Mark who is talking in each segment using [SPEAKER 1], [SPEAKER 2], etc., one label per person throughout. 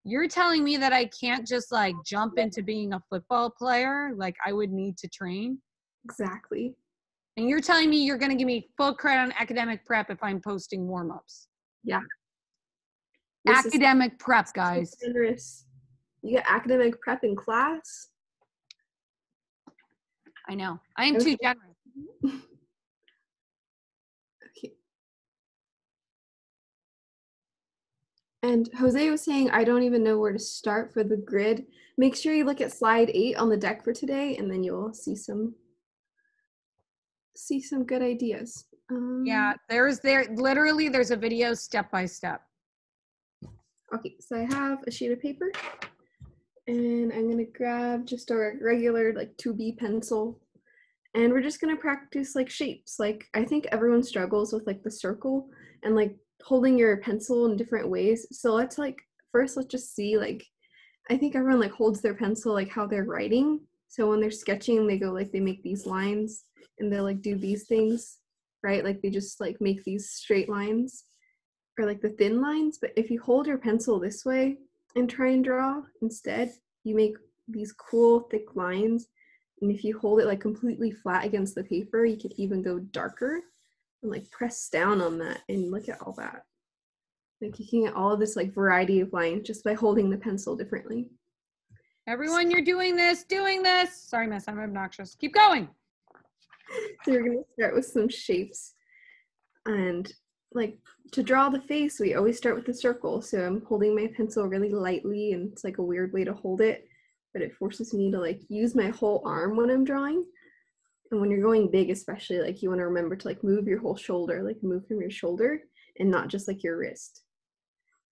[SPEAKER 1] You're telling me that I can't just like jump into being a football player? Like I would need to train?
[SPEAKER 2] Exactly.
[SPEAKER 1] And you're telling me you're going to give me full credit on academic prep if I'm posting warm-ups?
[SPEAKER 2] Yeah.
[SPEAKER 1] Academic prep, guys.
[SPEAKER 2] Generous. You get academic prep in class?
[SPEAKER 1] I know. I am too generous.
[SPEAKER 2] Okay. And Jose was saying, I don't even know where to start for the grid. Make sure you look at slide 8 on the deck for today, and then you'll see some good ideas.
[SPEAKER 1] Yeah, there's a video step by step.
[SPEAKER 2] Okay, so I have a sheet of paper, and I'm gonna grab just a regular like 2B pencil, and we're just gonna practice like shapes. Like I think everyone struggles with like the circle and like holding your pencil in different ways. So let's just see, like, I think everyone like holds their pencil like how they're writing. So when they're sketching, they go like, they make these lines and they'll like do these things, right? Like they just like make these straight lines or like the thin lines. But if you hold your pencil this way and try and draw instead, you make these cool thick lines. And if you hold it like completely flat against the paper, you can even go darker and like press down on that, and look at all that. Like you can get all of this like variety of lines just by holding the pencil differently.
[SPEAKER 1] Everyone, you're doing this. Sorry, miss, I'm obnoxious. Keep going.
[SPEAKER 2] So we're gonna start with some shapes. And like to draw the face, we always start with the circle. So I'm holding my pencil really lightly, and it's like a weird way to hold it, but it forces me to like use my whole arm when I'm drawing. And when you're going big, especially, like you want to remember to like move your whole shoulder, like move from your shoulder and not just like your wrist.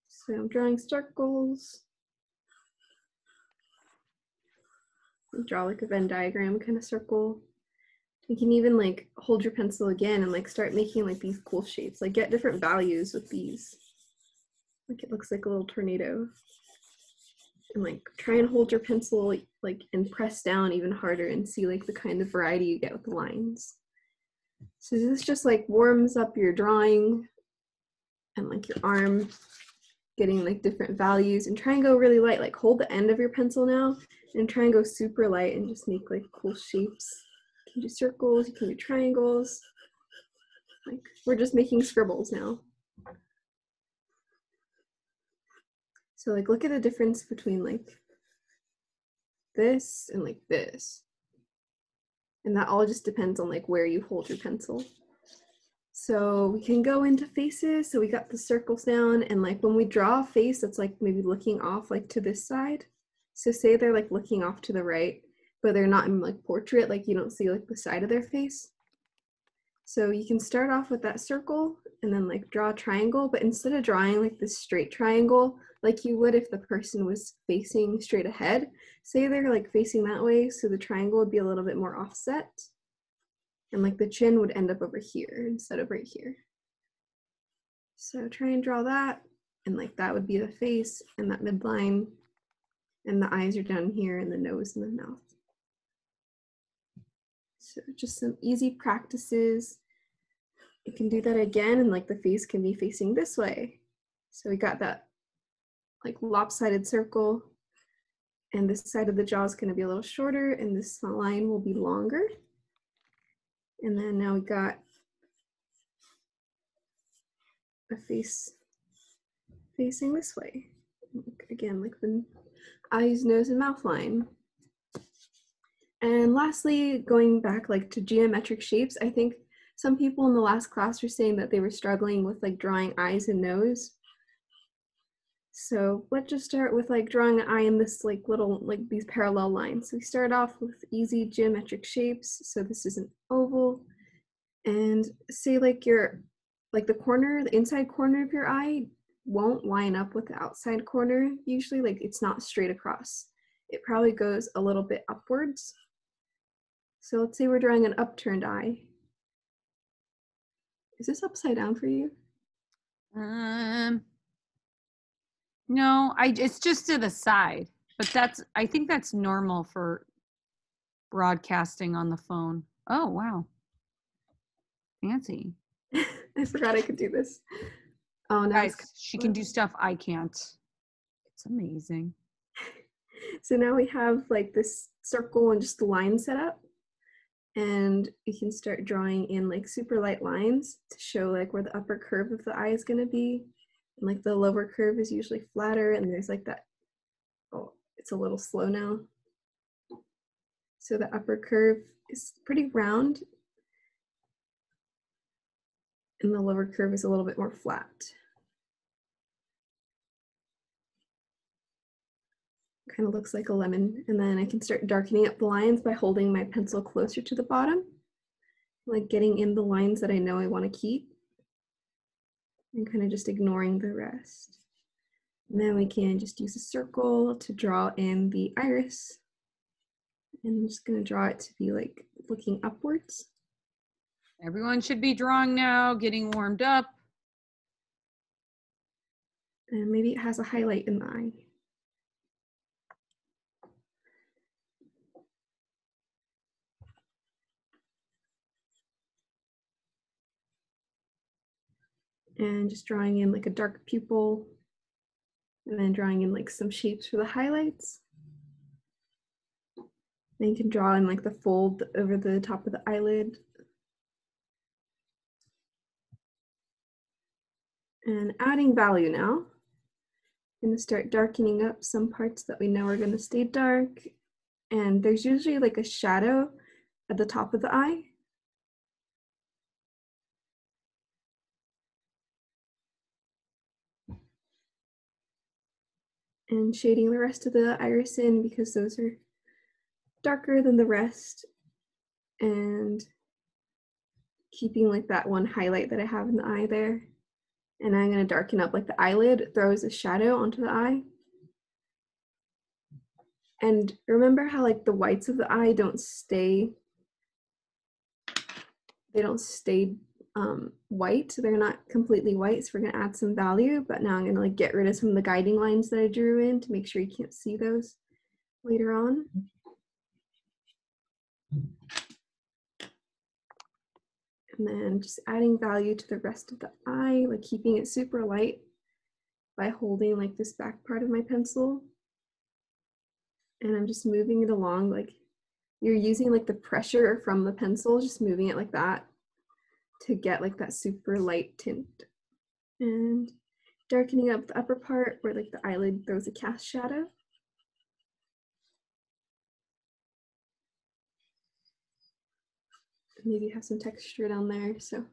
[SPEAKER 2] So I'm drawing circles. Draw like a Venn diagram kind of circle. You can even like hold your pencil again and like start making like these cool shapes. Like get different values with these. Like it looks like a little tornado. And like try and hold your pencil like and press down even harder and see like the kind of variety you get with the lines. So this just like warms up your drawing and like your arm, getting like different values, and try and go really light. Like hold the end of your pencil now and try and go super light and just make like cool shapes. You can do circles, you can do triangles. Like we're just making scribbles now. So like look at the difference between like this and like this. And that all just depends on like where you hold your pencil. So we can go into faces. So we got the circles down, and like when we draw a face that's like maybe looking off like to this side. So say they're like looking off to the right, but they're not in like portrait, like you don't see like the side of their face. So you can start off with that circle and then like draw a triangle, but instead of drawing like this straight triangle like you would if the person was facing straight ahead, say they're like facing that way, so the triangle would be a little bit more offset, and like the chin would end up over here instead of right here. So try and draw that, and like that would be the face and that midline, and the eyes are down here and the nose and the mouth. So just some easy practices. You can do that again, and like the face can be facing this way. So we got that like lopsided circle, and this side of the jaw is going to be a little shorter and this line will be longer. And then now we got a face facing this way. Again, like the eyes, nose, and mouth line. And lastly, going back like to geometric shapes, I think some people in the last class were saying that they were struggling with like drawing eyes and nose. So let's just start with like drawing an eye in this like little, like these parallel lines. So we start off with easy geometric shapes. So this is an oval, and say like the corner, the inside corner of your eye won't line up with the outside corner. Usually like it's not straight across. It probably goes a little bit upwards. So let's say we're drawing an upturned eye. Is this upside down for you?
[SPEAKER 1] No, it's just to the side, but I think that's normal for broadcasting on the phone. Oh, wow. Fancy.
[SPEAKER 2] I forgot I could do this. Oh, no.
[SPEAKER 1] Guys, she can do stuff I can't. That's amazing.
[SPEAKER 2] So now we have like this circle and just the line set up. And you can start drawing in like super light lines to show like where the upper curve of the eye is going to be. And like the lower curve is usually flatter, and there's like that, oh, it's a little slow now. So the upper curve is pretty round, and the lower curve is a little bit more flat. Kind of looks like a lemon. And then I can start darkening up the lines by holding my pencil closer to the bottom, like getting in the lines that I know I want to keep, and kind of just ignoring the rest. And then we can just use a circle to draw in the iris. And I'm just going to draw it to be like looking upwards.
[SPEAKER 1] Everyone should be drawing now, getting warmed up.
[SPEAKER 2] And maybe it has a highlight in the eye. And just drawing in like a dark pupil, and then drawing in like some shapes for the highlights. Then you can draw in like the fold over the top of the eyelid. And adding value now. I'm going to start darkening up some parts that we know are going to stay dark. And there's usually like a shadow at the top of the eye. And shading the rest of the iris in because those are darker than the rest, and keeping like that one highlight that I have in the eye there. And I'm going to darken up like the eyelid throws a shadow onto the eye. And remember how like the whites of the eye don't stay white. They're not completely white, so we're going to add some value. But now I'm going to like get rid of some of the guiding lines that I drew in to make sure you can't see those later on. And then just adding value to the rest of the eye, like keeping it super light by holding like this back part of my pencil. And I'm just moving it along, like you're using like the pressure from the pencil, just moving it like that to get like that super light tint. And darkening up the upper part where like the eyelid throws a cast shadow. Maybe have some texture down there. So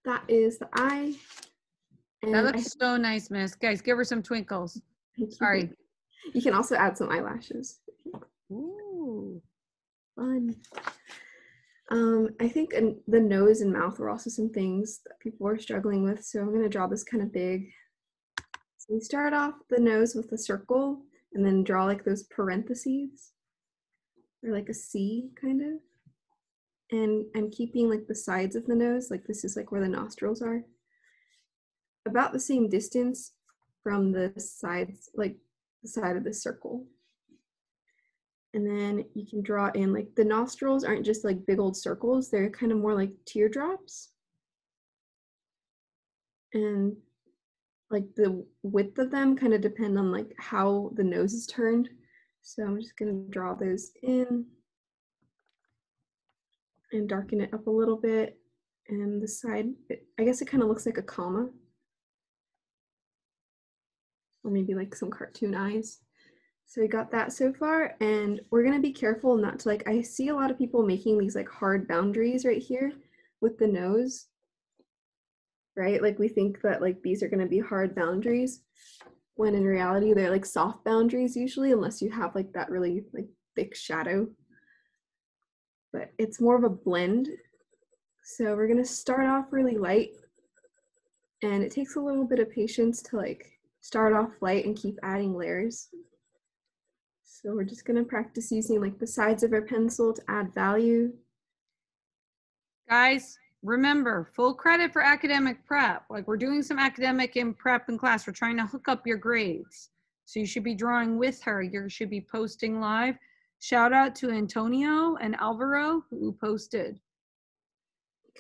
[SPEAKER 2] that is the eye. And
[SPEAKER 1] that looks so nice, Miss. Guys, give her some twinkles. Sorry.
[SPEAKER 2] You can also add some eyelashes.
[SPEAKER 1] Ooh.
[SPEAKER 2] Fun. I think the nose and mouth were also some things that people were struggling with. So I'm going to draw this kind of big. So we start off the nose with a circle and then draw like those parentheses or like a C kind of. And I'm keeping like the sides of the nose, like this is like where the nostrils are, about the same distance from the sides, like the side of the circle. And then you can draw in like the nostrils aren't just like big old circles, they're kind of more like teardrops. And like the width of them kind of depend on like how the nose is turned. So I'm just going to draw those in and darken it up a little bit. And the side, I guess it kind of looks like a comma. Or maybe like some cartoon eyes. So we got that so far, and we're gonna be careful not to like, I see a lot of people making these like hard boundaries right here with the nose, right? Like we think that like these are gonna be hard boundaries, when in reality they're like soft boundaries usually, unless you have like that really like thick shadow. But it's more of a blend. So we're gonna start off really light, and it takes a little bit of patience to like start off light and keep adding layers. So we're just gonna practice using like the sides of our pencil to add value.
[SPEAKER 1] Guys, remember, full credit for academic prep. Like we're doing some academic in prep in class. We're trying to hook up your grades. So you should be drawing with her. You should be posting live. Shout out to Antonio and Alvaro who posted.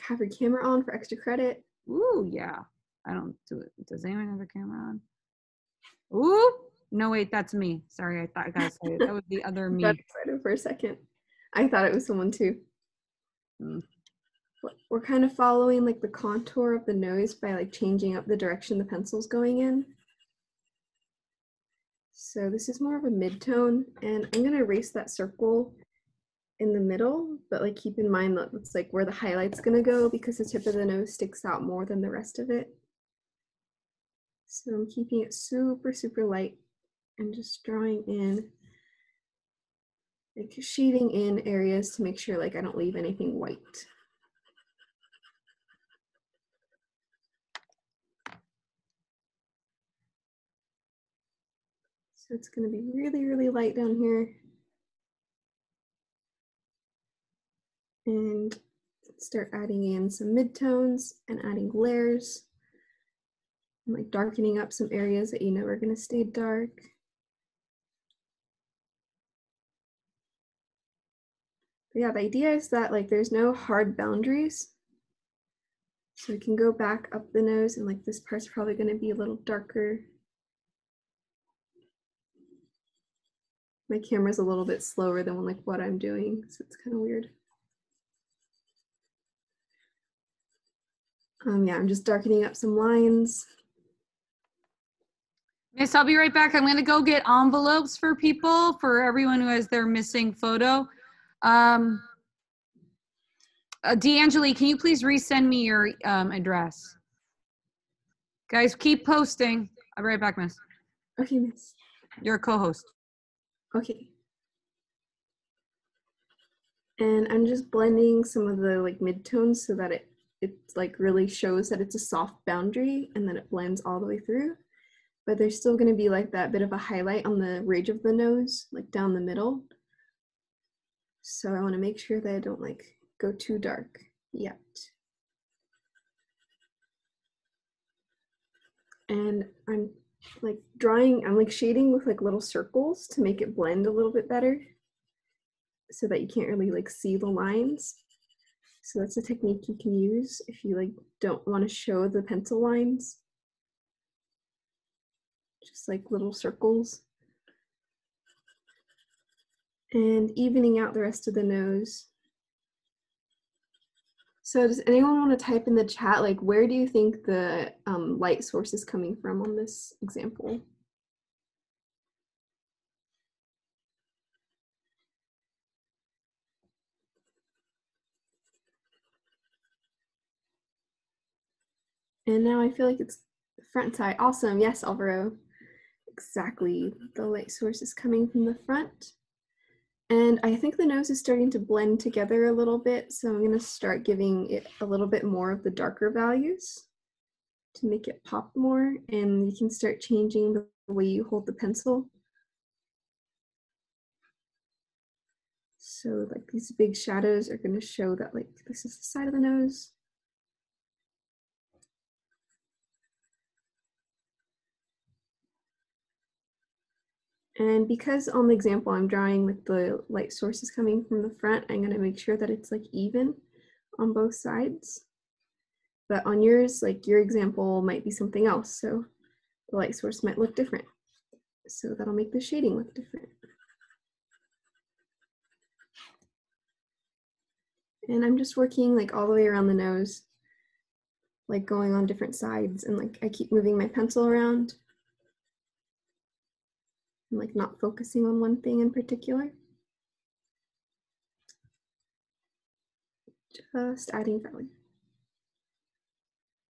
[SPEAKER 2] Have your camera on for extra credit.
[SPEAKER 1] Ooh, yeah. I don't do it. Does anyone have their camera on? Ooh, No, wait, that's me. Sorry, I thought I gotta say it. That was the other
[SPEAKER 2] Got
[SPEAKER 1] me.
[SPEAKER 2] excited for a second. I thought it was someone too.
[SPEAKER 1] Mm.
[SPEAKER 2] We're kind of following like the contour of the nose by like changing up the direction the pencil's going in. So this is more of a mid-tone, and I'm gonna erase that circle in the middle, but like keep in mind that it's like where the highlight's gonna go because the tip of the nose sticks out more than the rest of it. So I'm keeping it super, super light and just drawing in, like shading in areas to make sure like I don't leave anything white. So it's gonna be really, really light down here. And start adding in some midtones and adding layers. And like darkening up some areas that you know are gonna stay dark. But yeah, the idea is that like there's no hard boundaries. So we can go back up the nose and like this part's probably gonna be a little darker. My camera's a little bit slower than like what I'm doing, so it's kind of weird. Yeah, I'm just darkening up some lines.
[SPEAKER 1] Miss, I'll be right back. I'm gonna go get envelopes for people, for everyone who has their missing photo. D'Angeli, can you please resend me your address? Guys, keep posting. I'll be right back, Miss.
[SPEAKER 2] Okay, Miss.
[SPEAKER 1] You're a co-host.
[SPEAKER 2] Okay. And I'm just blending some of the like midtones so that it like really shows that it's a soft boundary and then it blends all the way through. But there's still gonna be like that bit of a highlight on the ridge of the nose, like down the middle. So I wanna make sure that I don't like go too dark yet. And I'm like drawing, I'm like shading with like little circles to make it blend a little bit better so that you can't really like see the lines. So that's a technique you can use if you like don't want to show the pencil lines. Just like little circles. And evening out the rest of the nose. So does anyone want to type in the chat, like where do you think the light source is coming from on this example? And now I feel like it's the front side. Awesome, yes, Alvaro. Exactly, the light source is coming from the front. And I think the nose is starting to blend together a little bit, so I'm gonna start giving it a little bit more of the darker values to make it pop more, and you can start changing the way you hold the pencil. So like these big shadows are gonna show that like this is the side of the nose. And because on the example I'm drawing with the light sources coming from the front, I'm gonna make sure that it's like even on both sides. But on yours, like your example might be something else. So the light source might look different. So that'll make the shading look different. And I'm just working like all the way around the nose, like going on different sides, and like I keep moving my pencil around. I'm like not focusing on one thing in particular. Just adding value.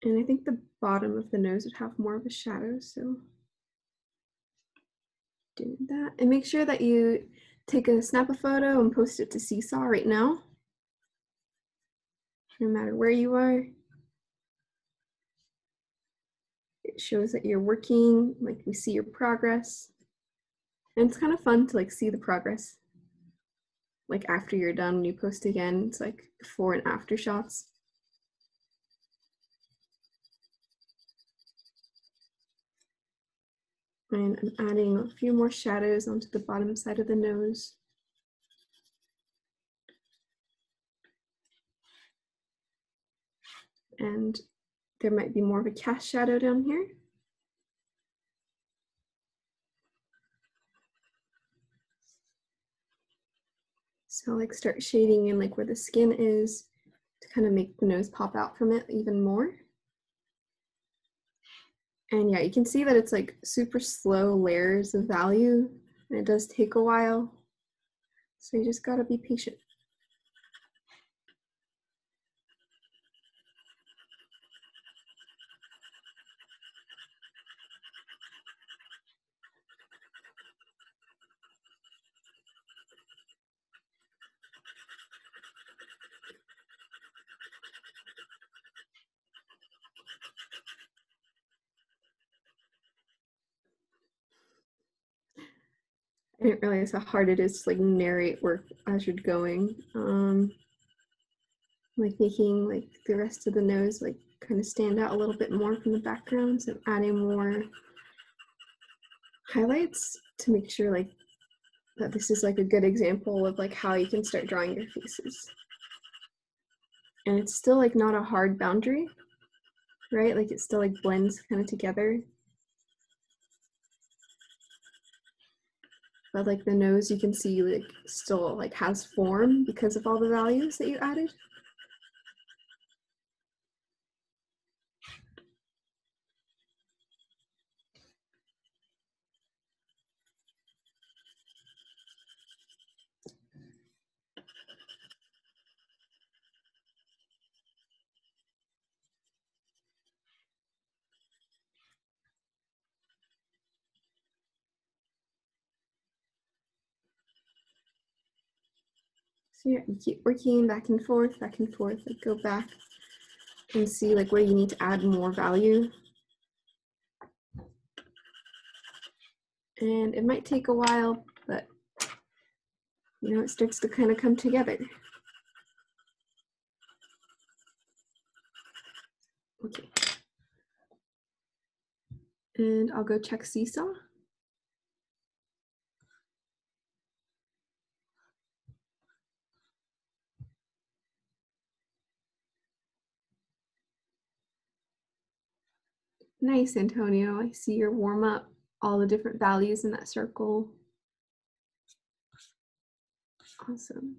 [SPEAKER 2] And I think the bottom of the nose would have more of a shadow, so doing that. And make sure that you snap a photo and post it to Seesaw right now. No matter where you are. It shows that you're working, like we see your progress. And it's kind of fun to like see the progress. Like after you're done, when you post again, it's like before and after shots. And I'm adding a few more shadows onto the bottom side of the nose. And there might be more of a cast shadow down here. So like start shading in like where the skin is to kind of make the nose pop out from it even more. And yeah, you can see that it's like super slow layers of value, and it does take a while. So you just gotta be patient. I didn't realize how hard it is to like narrate work as you're going. Like making like the rest of the nose like kind of stand out a little bit more from the background, so adding more highlights to make sure like that this is like a good example of like how you can start drawing your faces. And it's still like not a hard boundary, right? Like it still like blends kind of together. But like the nose, you can see like still like has form because of all the values that you added. So yeah, you keep working back and forth, like go back and see like where you need to add more value. And it might take a while, but you know, it starts to kind of come together. Okay. And I'll go check Seesaw. Nice, Antonio. I see your warm up, all the different values in that circle. Awesome.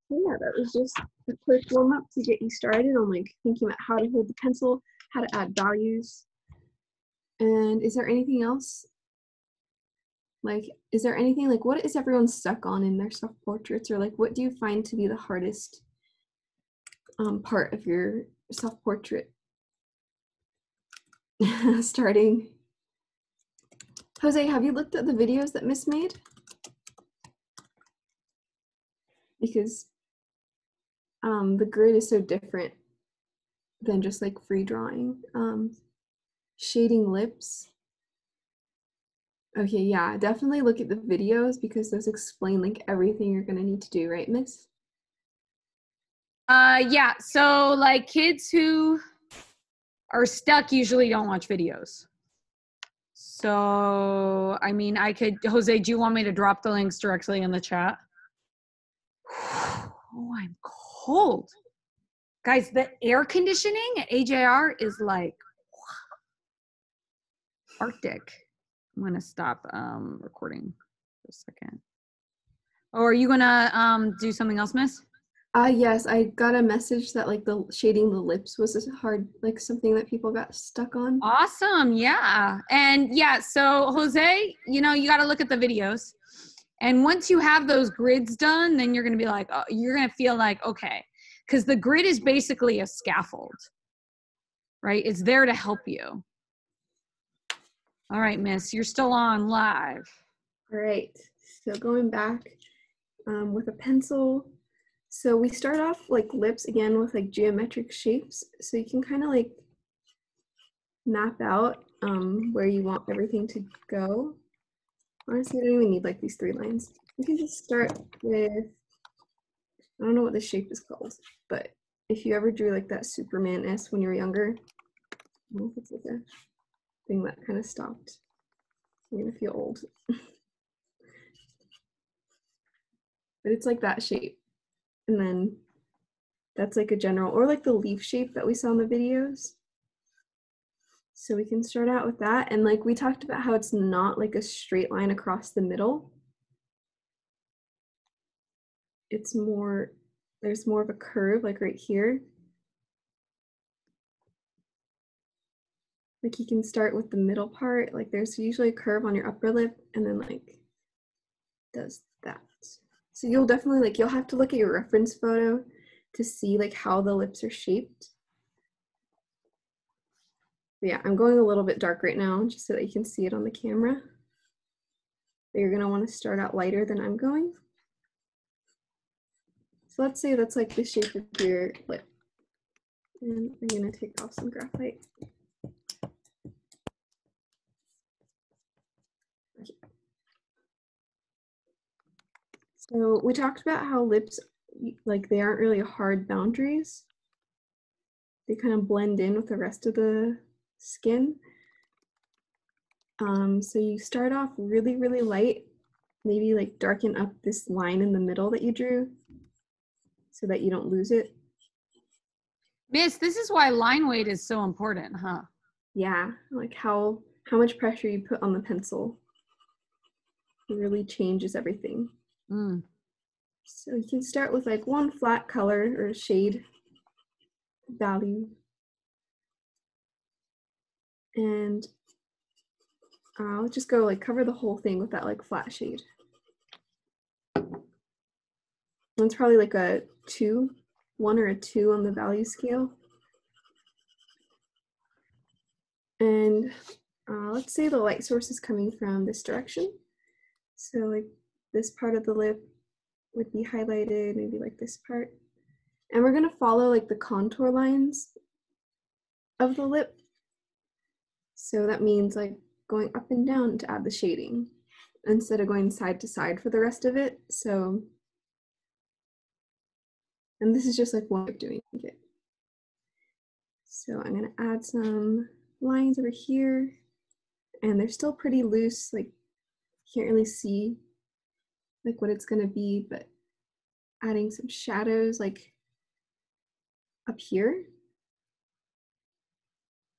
[SPEAKER 2] Yeah, that was just a quick warm up to get you started on like thinking about how to hold the pencil, how to add values. And is there anything else? Like, is there anything like what is everyone stuck on in their self-portraits, or like what do you find to be the hardest part of your self-portrait starting? Jose, have you looked at the videos that Miss made? Because the grid is so different than just like free drawing. Shading lips. Okay, yeah, definitely look at the videos because those explain like everything you're gonna need to do, right, Miss?
[SPEAKER 1] Yeah, so like kids who are stuck usually don't watch videos. So, I mean, Jose, do you want me to drop the links directly in the chat? Oh, I'm cold. Guys, the air conditioning at AJR is like Arctic. I'm gonna stop recording for a second. Oh, are you gonna do something else, Miss?
[SPEAKER 2] Yes, I got a message that like the shading the lips was a hard, like something that people got stuck on.
[SPEAKER 1] Awesome, yeah. And yeah, so Jose, you know, you got to look at the videos. And once you have those grids done, then you're going to be like, oh, you're going to feel like, okay, because the grid is basically a scaffold, right? It's there to help you. All right, Miss, you're still on live.
[SPEAKER 2] All right, so going back with a pencil. So we start off like lips again with like geometric shapes. So you can kind of like map out where you want everything to go. Honestly, you don't even need like these 3 lines. You can just start with, I don't know what the shape is called, but if you ever drew like that Superman S when you were younger, I don't know if it's like a thing that kind of stopped. You're gonna feel old. But it's like that shape. And then That's like a general, or like the leaf shape that we saw in the videos. So we can start out with that. And like we talked about how it's not like a straight line across the middle. It's more, there's more of a curve like right here. Like you can start with the middle part. Like there's usually a curve on your upper lip and then like does that. So you'll definitely like, you'll have to look at your reference photo to see like how the lips are shaped. But yeah, I'm going a little bit dark right now just so that you can see it on the camera. But you're gonna want to start out lighter than I'm going. So let's say that's like the shape of your lip. And I'm gonna take off some graphite. Okay. So we talked about how lips, like they aren't really hard boundaries. They kind of blend in with the rest of the skin. So you start off really, really light, maybe like darken up this line in the middle that you drew so that you don't lose it.
[SPEAKER 1] Miss, this is why line weight is so important, huh?
[SPEAKER 2] Yeah, like how much pressure you put on the pencil. It really changes everything.
[SPEAKER 1] Mm.
[SPEAKER 2] So you can start with like one flat color or shade value. And I'll just go like cover the whole thing with that like flat shade. It's probably like a 2, 1 or a 2 on the value scale. And let's say the light source is coming from this direction. So like this part of the lip would be highlighted, maybe like this part. And we're gonna follow like the contour lines of the lip. So that means like going up and down to add the shading instead of going side to side for the rest of it. So, and this is just like one way of doing it. So I'm gonna add some lines over here and they're still pretty loose, like can't really see like what it's gonna be, but adding some shadows like up here.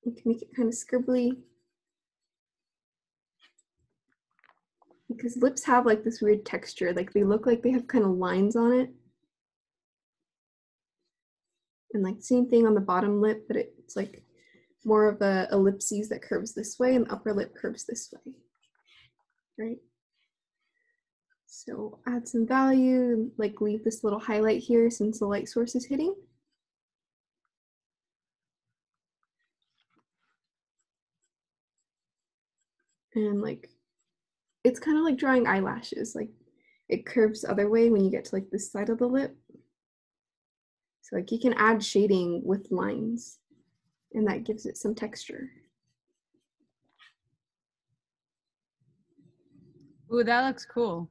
[SPEAKER 2] You can make it kind of scribbly because lips have like this weird texture, like they look like they have kind of lines on it. And like same thing on the bottom lip, but it's like more of a ellipses that curves this way and the upper lip curves this way, right? So add some value, like leave this little highlight here since the light source is hitting. And like, it's kind of like drawing eyelashes, like it curves the other way when you get to like this side of the lip. So like you can add shading with lines and that gives it some texture.
[SPEAKER 1] Ooh, that looks cool.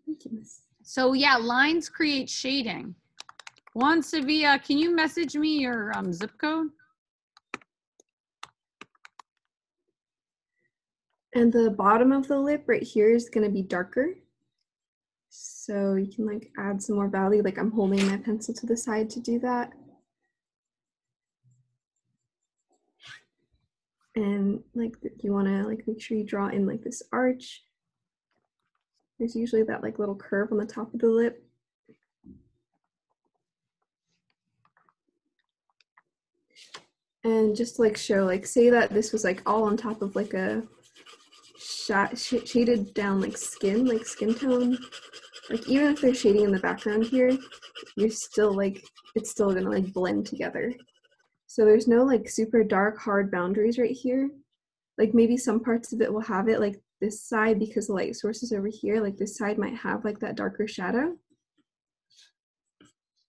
[SPEAKER 2] Thank you, Miss.
[SPEAKER 1] So yeah, lines create shading. Juan Sevilla, can you message me your zip code?
[SPEAKER 2] And the bottom of the lip right here is gonna be darker. So you can like add some more value, like I'm holding my pencil to the side to do that. And like you wanna like make sure you draw in like this arch. There's usually that like little curve on the top of the lip. And just to like show, like say that this was like all on top of like a shaded down like skin tone. Like even if there's shading in the background here, you're still like, it's still gonna like blend together. So there's no like super dark hard boundaries right here. Like maybe some parts of it will have it, like this side, because the light source is over here, like this side might have like that darker shadow.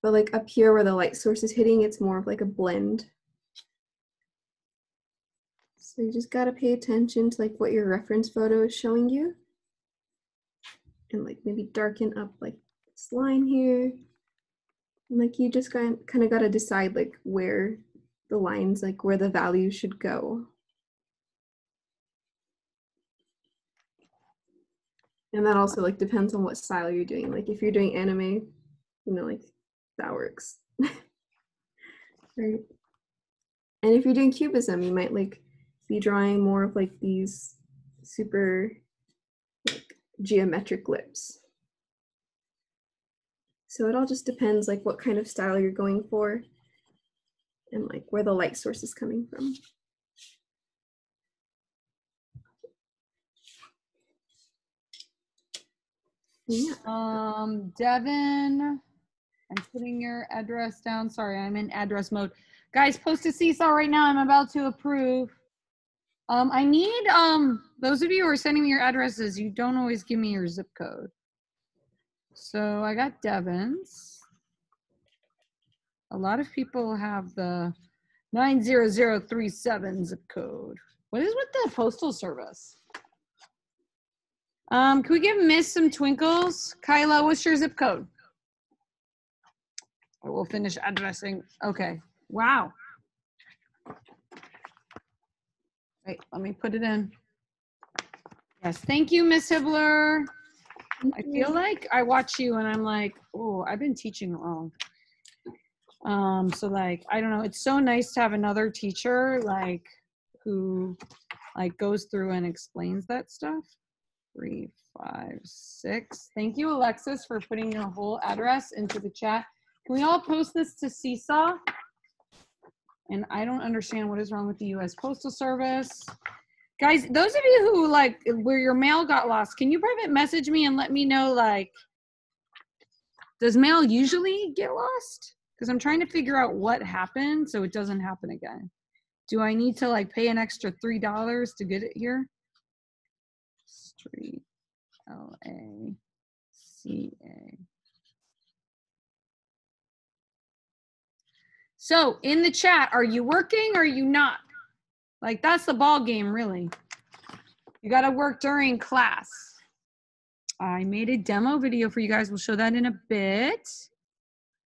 [SPEAKER 2] But like up here where the light source is hitting, it's more of like a blend. So you just gotta pay attention to like what your reference photo is showing you. And like maybe darken up like this line here. And like you just kind of gotta decide like where the lines, like where the value should go. And that also like depends on what style you're doing. Like if you're doing anime, you know, like that works. Right. And if you're doing cubism, you might like be drawing more of like these super like geometric lips. So it all just depends like what kind of style you're going for and like where the light source is coming from. Yeah.
[SPEAKER 1] Devin, I'm putting your address down. Sorry, I'm in address mode. Guys, post to Seesaw right now. I'm about to approve. I need those of you who are sending me your addresses, you don't always give me your zip code. So I got Devin's. A lot of people have the 90037 zip code. What is with the postal service? Can we give Miss some twinkles? Kyla, what's your zip code? I will finish addressing. Okay. Wow. Wait, let me put it in. Yes, thank you, Miss Hibler. I feel like I watch you and I'm like, oh, I've been teaching wrong. So like, I don't know, it's so nice to have another teacher like who like goes through and explains that stuff. 3, 5, 6. Thank you, Alexis, for putting your whole address into the chat. Can we all post this to Seesaw? And I don't understand what is wrong with the U.S. Postal Service. Guys, those of you who like where your mail got lost, can you private message me and let me know, like, does mail usually get lost? Because I'm trying to figure out what happened so it doesn't happen again. Do I need to like pay an extra $3 to get it here? Street, L-A-C-A. So in the chat, are you working or are you not? Like that's the ball game, really. You got to work during class. I made a demo video for you guys. We'll show that in a bit.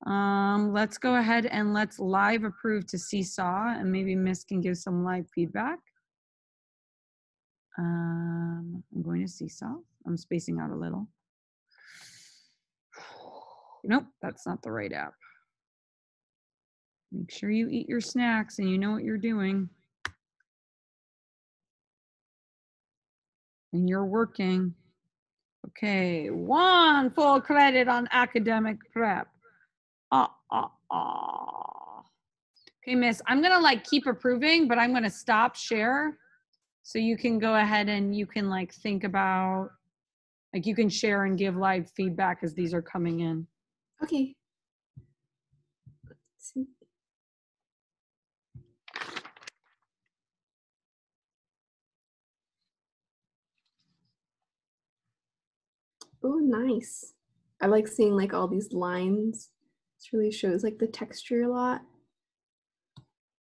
[SPEAKER 1] Let's go ahead and let's live approve to Seesaw, and maybe Miss can give some live feedback. I'm going to Seesaw. I'm spacing out a little. Nope, that's not the right app. Make sure you eat your snacks and you know what you're doing. And you're working. Okay, 1 full credit on academic prep. Okay, Miss, I'm gonna like keep approving, but I'm gonna stop share. So you can go ahead and you can like think about, like you can share and give live feedback as these are coming in.
[SPEAKER 2] Okay. Let's see. Oh, nice. I like seeing like all these lines. This really shows like the texture a lot.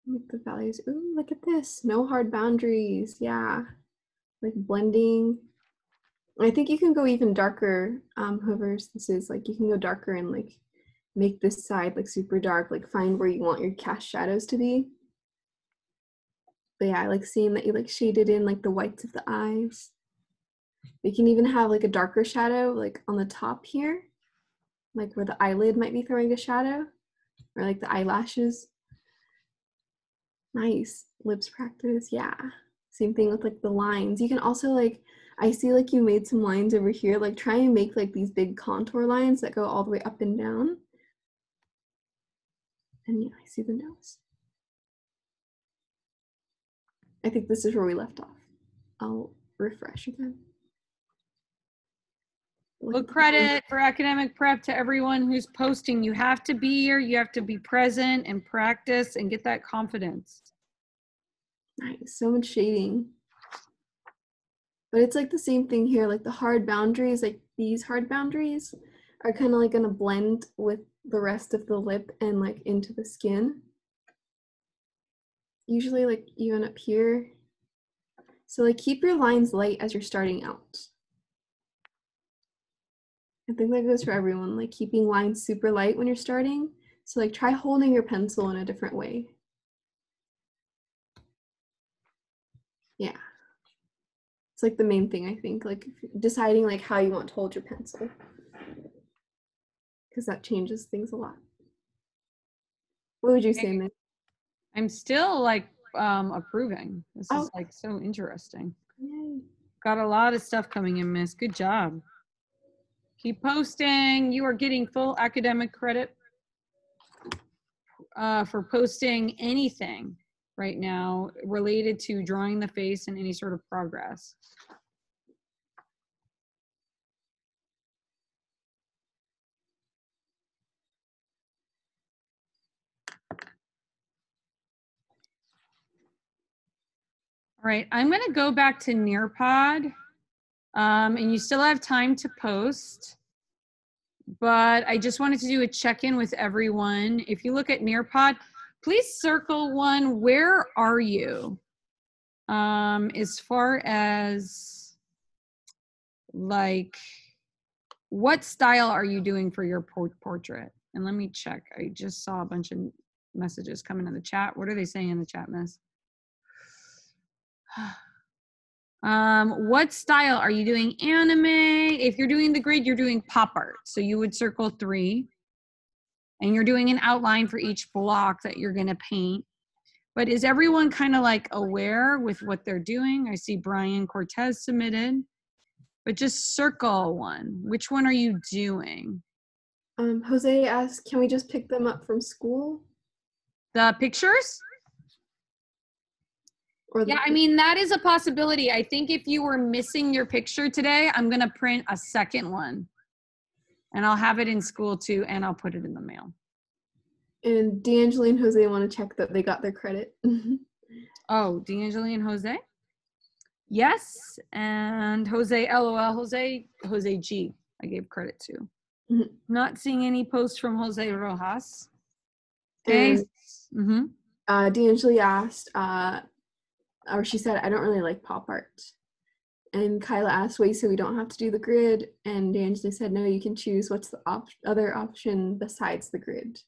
[SPEAKER 2] Like the values. Ooh, look at this. No hard boundaries. Yeah. Like blending. I think you can go even darker. Whoever's this is, like you can go darker and like make this side like super dark, like find where you want your cast shadows to be. But yeah, I like seeing that you like shaded in like the whites of the eyes. You can even have like a darker shadow like on the top here, like where the eyelid might be throwing a shadow, or like the eyelashes. Nice. Lips practice, yeah. Same thing with like the lines. You can also like, I see like you made some lines over here, like try and make like these big contour lines that go all the way up and down. And yeah, I see the nose. I think this is where we left off. I'll refresh again.
[SPEAKER 1] Well, credit for academic prep to everyone who's posting. You have to be here, you have to be present and practice and get that confidence.
[SPEAKER 2] Nice, so much shading. But it's like the same thing here, like the hard boundaries, like these hard boundaries are kind of like gonna blend with the rest of the lip and like into the skin. Usually like even up here. So like keep your lines light as you're starting out. I think that goes for everyone, like keeping lines super light when you're starting. So like try holding your pencil in a different way. Yeah. It's like the main thing, I think, like deciding like how you want to hold your pencil, because that changes things a lot. What would you say, Miss?
[SPEAKER 1] I'm still like approving. This
[SPEAKER 2] Oh,
[SPEAKER 1] is like so interesting.
[SPEAKER 2] yay.
[SPEAKER 1] Got a lot of stuff coming in, Miss. Good job. Keep posting. You are getting full academic credit for posting anything right now related to drawing the face and any sort of progress. All right, I'm going to go back to Nearpod, and you still have time to post, but I just wanted to do a check-in with everyone. If you look at Nearpod, please circle one. Where are you? As far as like, what style are you doing for your portrait? And let me check. I just saw a bunch of messages coming in the chat. What are they saying in the chat, Miss? What style are you doing? Anime. If you're doing the grid, you're doing pop art. So you would circle 3 and you're doing an outline for each block that you're going to paint. But is everyone kind of like aware with what they're doing? I see Brian Cortez submitted, but just circle one. Which one are you doing?
[SPEAKER 2] Jose asked, can we just pick them up from school?
[SPEAKER 1] The pictures?
[SPEAKER 2] Or
[SPEAKER 1] Yeah, I mean, that is a possibility. I think if you were missing your picture today, I'm going to print a second one. And I'll have it in school too, and I'll put it in the mail.
[SPEAKER 2] And D'Angelo and Jose want to check that they got their credit.
[SPEAKER 1] Oh, D'Angelo and Jose? Yes, and Jose, LOL, Jose G, I gave credit to.
[SPEAKER 2] Mm-hmm.
[SPEAKER 1] Not seeing any posts from Jose Rojas. Okay.
[SPEAKER 2] D'Angelo asked, or she said, I don't really like pop art. And Kyla asked, wait, so we don't have to do the grid? And D'Angelo said, no, you can choose what's the other option besides the grid.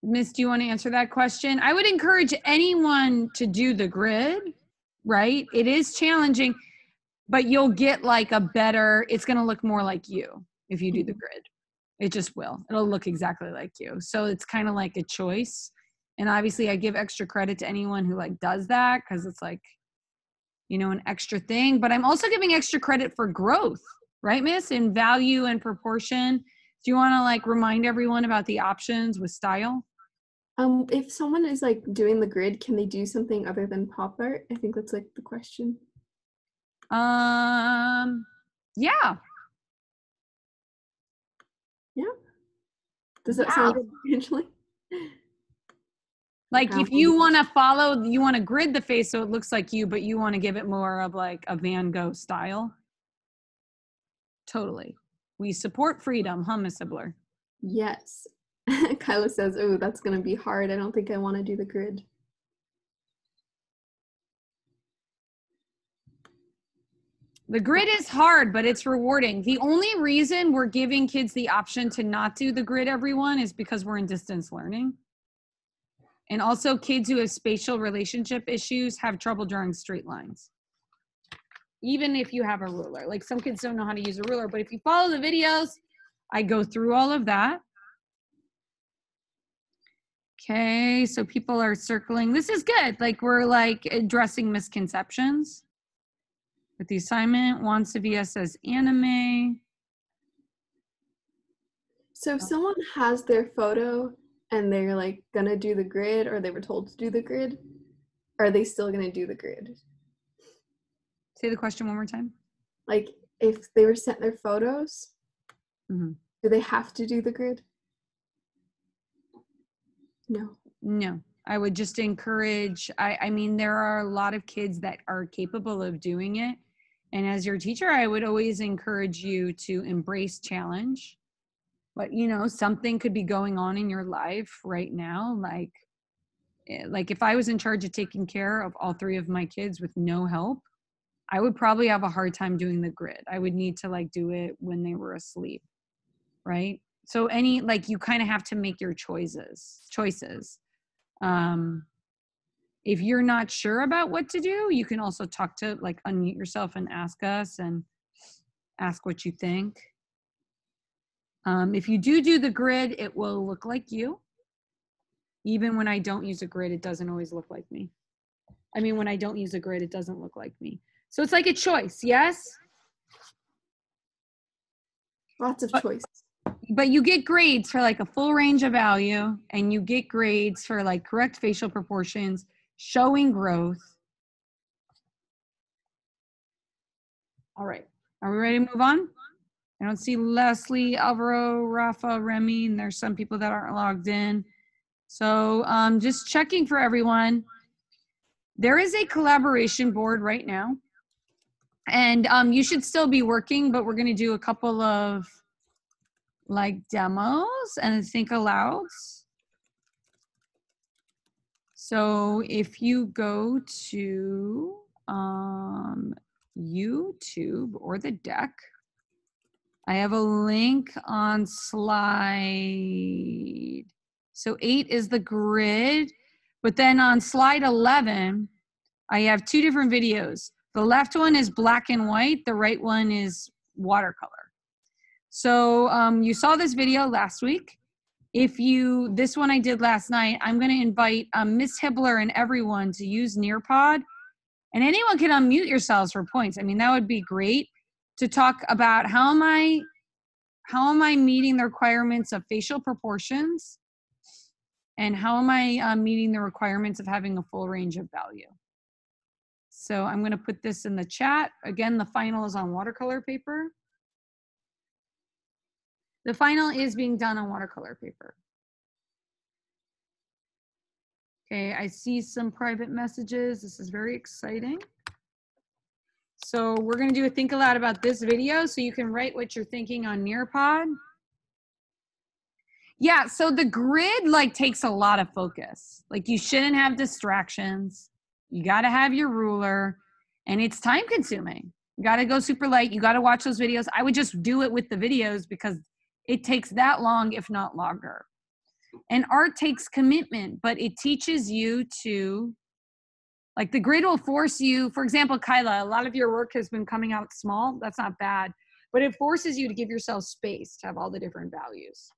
[SPEAKER 1] Miss, do you want to answer that question? I would encourage anyone to do the grid, right? It is challenging, but you'll get like a better, it's going to look more like you if you do the grid. It just will. It'll look exactly like you. So it's kind of like a choice. And obviously I give extra credit to anyone who like does that because it's like, you know, an extra thing. But I'm also giving extra credit for growth, right, Miss? In value and proportion. Do you want to like remind everyone about the options with style?
[SPEAKER 2] If someone is like doing the grid, can they do something other than pop art? I think that's like the question.
[SPEAKER 1] Yeah.
[SPEAKER 2] Yeah. Does that sound good, Angela?
[SPEAKER 1] Like if you want to follow, you want to grid the face so it looks like you, but you want to give it more of like a Van Gogh style. Totally. We support freedom, huh, Miss Hibler?
[SPEAKER 2] Yes. Kyla says, oh, that's going to be hard. I don't think I want to do the grid.
[SPEAKER 1] The grid is hard, but it's rewarding. The only reason we're giving kids the option to not do the grid, everyone, is because we're in distance learning. And also kids who have spatial relationship issues have trouble drawing straight lines. Even if you have a ruler. Like some kids don't know how to use a ruler, but if you follow the videos, I go through all of that. Okay, so people are circling. This is good. Like we're like addressing misconceptions. With the assignment, Juan Sevilla says anime.
[SPEAKER 2] So if someone has their photo and they're like gonna do the grid, or they were told to do the grid, are they still gonna do the grid?
[SPEAKER 1] Say the question one more time.
[SPEAKER 2] Like if they were sent their photos,
[SPEAKER 1] do
[SPEAKER 2] they have to do the grid? No.
[SPEAKER 1] No, I would just encourage, I mean, there are a lot of kids that are capable of doing it. And as your teacher, I would always encourage you to embrace challenge. But, you know, something could be going on in your life right now. Like if I was in charge of taking care of all 3 of my kids with no help, I would probably have a hard time doing the grid. I would need to like do it when they were asleep, right? So you kind of have to make your choices. If you're not sure about what to do, you can also talk to like unmute yourself and ask us and ask what you think. If you do the grid, it will look like you. Even when I don't use a grid, it doesn't always look like me. I mean, when I don't use a grid, it doesn't look like me. So it's like a choice, yes?
[SPEAKER 2] Lots of choice.
[SPEAKER 1] But you get grades for like a full range of value, and you get grades for like correct facial proportions, showing growth. All right, are we ready to move on? I don't see Leslie, Alvaro, Rafa, Remy, and there's some people that aren't logged in. So just checking for everyone. There is a collaboration board right now, and you should still be working, but we're gonna do a couple of like demos and think alouds. So if you go to YouTube or the deck, I have a link on slide. So 8 is the grid, but then on slide 11, I have 2 different videos. The left one is black and white. The right one is watercolor. So you saw this video last week. This one I did last night, I'm going to invite Miss Hibler and everyone to use Nearpod. And anyone can unmute yourselves for points. I mean, that would be great to talk about how am I meeting the requirements of facial proportions, and how am I meeting the requirements of having a full range of value. So I'm going to put this in the chat. Again, the final is on watercolor paper. The final is being done on watercolor paper. Okay, I see some private messages. This is very exciting. So we're going to do a think aloud about this video so you can write what you're thinking on Nearpod. Yeah, so the grid like takes a lot of focus. Like you shouldn't have distractions. You got to have your ruler, and it's time consuming. You got to go super light. You got to watch those videos. I would just do it with the videos because it takes that long, if not longer. And art takes commitment, but it teaches you to, like the grid will force you, for example, Kyla, a lot of your work has been coming out small. That's not bad, but it forces you to give yourself space to have all the different values.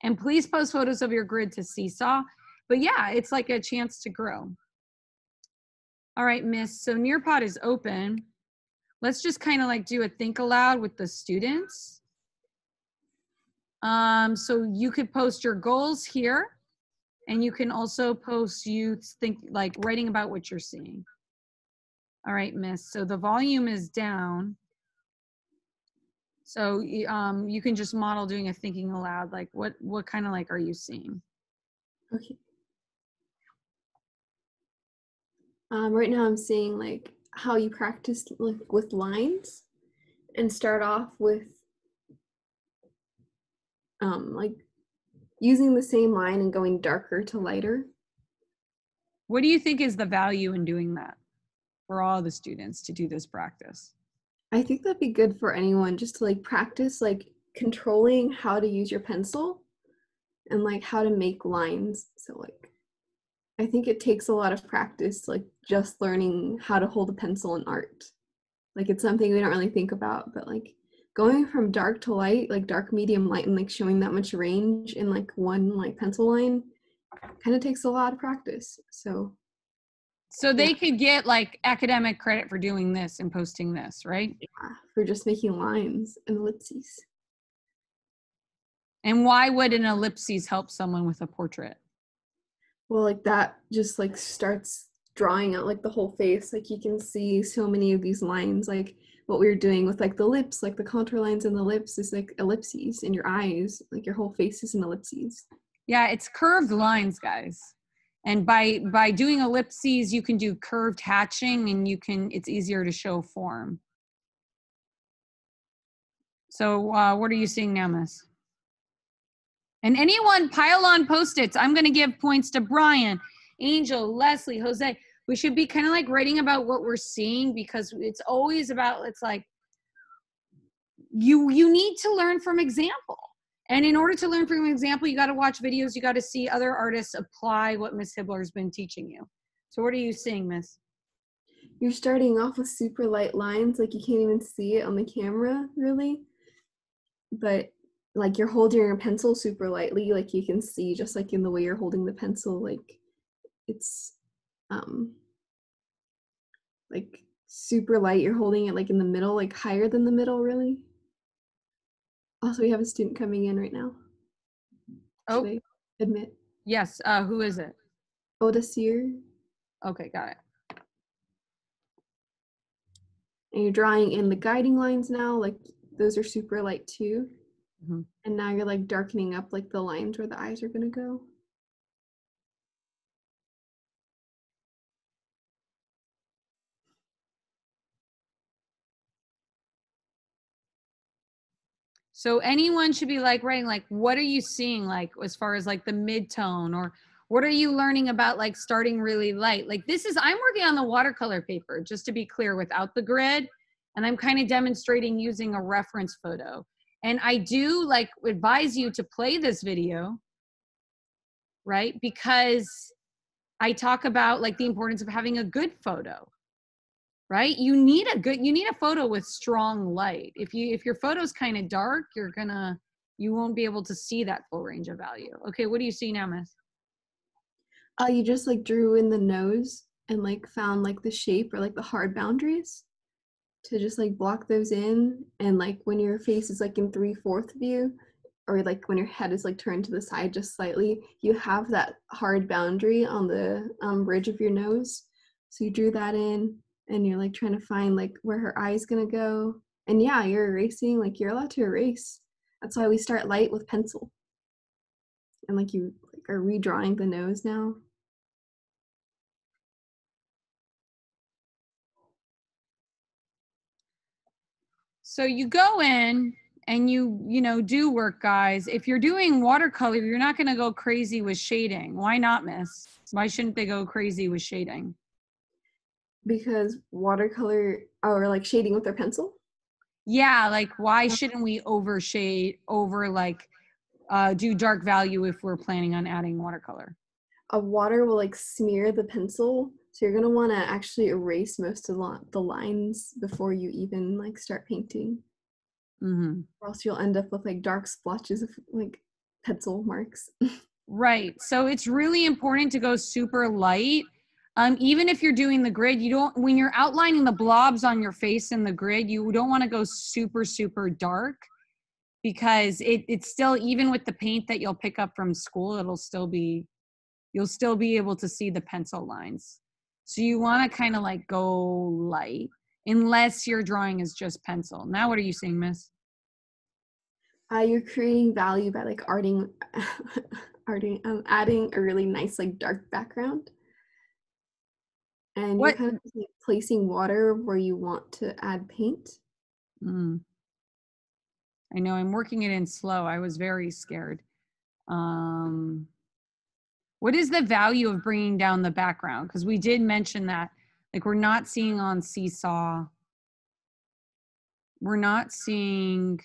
[SPEAKER 1] And please post photos of your grid to Seesaw. But yeah, it's like a chance to grow. All right, Miss, so Nearpod is open. Let's just kind of like do a think aloud with the students. So you could post your goals here, and you can also post like writing about what you're seeing. All right, Miss, so the volume is down. So you can just model doing a thinking aloud, like what kind of like are you seeing?
[SPEAKER 2] Okay. Right now I'm seeing like how you practice like with lines, and start off with like using the same line and going darker to lighter.
[SPEAKER 1] What do you think is the value in doing that for all the students to do this practice?
[SPEAKER 2] I think that'd be good for anyone, just to like practice like controlling how to use your pencil and like how to make lines. So like I think it takes a lot of practice, like just learning how to hold a pencil in art. Like it's something we don't really think about, but like going from dark to light, like dark, medium, light, and like showing that much range in like one like pencil line kind of takes a lot of practice. So
[SPEAKER 1] they could get like academic credit for doing this and posting this, right?
[SPEAKER 2] yeah, for just making lines and ellipses.
[SPEAKER 1] And why would an ellipses help someone with a portrait?
[SPEAKER 2] Well, like that just like starts drawing out like the whole face. Like you can see so many of these lines, like what we were doing with like the lips, like the contour lines in the lips is like ellipses in your eyes, like your whole face is an ellipses.
[SPEAKER 1] Yeah, it's curved lines, guys. And by doing ellipses, you can do curved hatching, and it's easier to show form. So what are you seeing now, Miss? And anyone pile on Post-its. I'm going to give points to Brian, Angel, Leslie, Jose. We should be kind of like writing about what we're seeing, because it's always about, it's like, you need to learn from example. And in order to learn from an example, you got to watch videos. You got to see other artists apply what Miss Hibler has been teaching you. So what are you seeing, Miss?
[SPEAKER 2] You're starting off with super light lines, like you can't even see it on the camera, really. But like you're holding your pencil super lightly, like you can see just like in the way you're holding the pencil, like it's like super light. You're holding it like in the middle, like higher than the middle, really. Also, we have a student coming in right now.
[SPEAKER 1] Oh,
[SPEAKER 2] Should I admit?
[SPEAKER 1] yes. Who is it?
[SPEAKER 2] Odasir.
[SPEAKER 1] Okay, got it.
[SPEAKER 2] And you're drawing in the guiding lines now, like those are super light too.
[SPEAKER 1] Mhm.
[SPEAKER 2] And now you're like darkening up like the lines where the eyes are gonna go.
[SPEAKER 1] So anyone should be like writing, like, what are you seeing, like, as far as like the mid-tone, or what are you learning about like starting really light? Like this is, I'm working on the watercolor paper, just to be clear, without the grid. And I'm kind of demonstrating using a reference photo. And I do like advise you to play this video, right? Because I talk about like the importance of having a good photo, right? You need a photo with strong light. If your photo's kind of dark, you won't be able to see that full range of value. Okay, what do you see now, Miss?
[SPEAKER 2] You just like drew in the nose and like found like the shape or like the hard boundaries to just like block those in. And like when your face is like in 3/4 view, or like when your head is like turned to the side just slightly, you have that hard boundary on the bridge of your nose. So you drew that in, and you're like trying to find like where her eye's gonna go. And yeah, you're erasing, like you're allowed to erase. That's why we start light with pencil. And like you like are redrawing the nose now.
[SPEAKER 1] So you go in and you do work, guys. If you're doing watercolor, you're not going to go crazy with shading. Why not, Miss? Why shouldn't they go crazy with shading?
[SPEAKER 2] Because watercolor or like shading with their pencil.
[SPEAKER 1] Yeah, like why shouldn't we overshade over like do dark value if we're planning on adding watercolor?
[SPEAKER 2] A water will like smear the pencil, so you're gonna want to actually erase most of the lines before you even like start painting,
[SPEAKER 1] Mm-hmm.
[SPEAKER 2] or else you'll end up with like dark splotches of like pencil marks.
[SPEAKER 1] Right. So it's really important to go super light. Even if you're doing the grid, when you're outlining the blobs on your face in the grid, you don't want to go super, super dark, because it's still, even with the paint that you'll pick up from school, you'll still be able to see the pencil lines. So you want to kind of like go light, unless your drawing is just pencil. Now, what are you saying, Miss?
[SPEAKER 2] You're creating value by like adding a really nice like dark background, and you're
[SPEAKER 1] What?
[SPEAKER 2] kind of like placing water where you want to add paint.
[SPEAKER 1] Mm, I know I'm working it in slow. I was very scared. Um, what is the value of bringing down the background? Because we did mention that, like, we're not seeing on Seesaw, we're not seeing